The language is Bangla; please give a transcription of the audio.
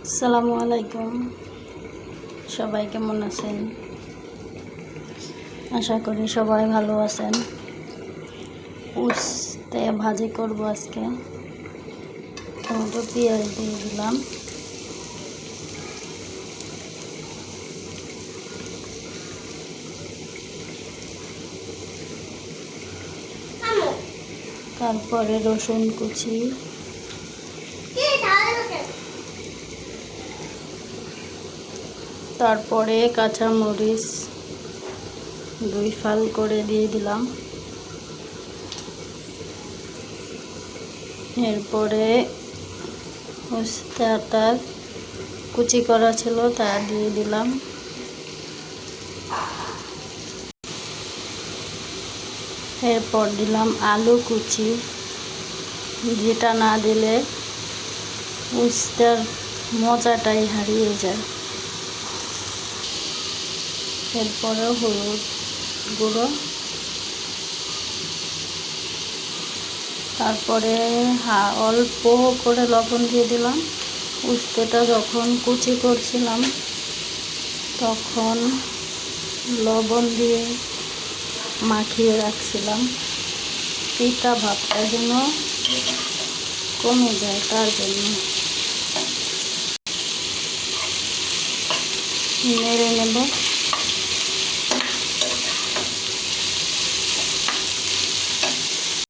আসসালামু আলাইকুম। সবাই কেমন আছেন? আশা করি সবাই ভালো আছেন। উস্তে ভাজি করব আজকে। টমেটো পেঁয়াজ দিয়ে দিলাম। তারপরে রসুন কুচি, তারপরে কাঁচামরিচ 2 ফাল করে দিয়ে দিলাম। এরপরে উস্তাটা কুচি করা ছিল তা দিয়ে দিলাম। এরপর দিলাম আলু কুচি, যেটা না দিলে উস্তার মজাটাই হারিয়ে যায়। এরপরে হলুদ গুঁড়ো, তারপরে অল্প করে লবণ দিয়ে দিলাম। উস্তাটা যখন কুচি করছিলাম তখন লবণ দিয়ে মাখিয়ে রাখছিলাম, পিঠা ভাবটা যেন কমে যায় তার জন্য। নেড়ে নেব।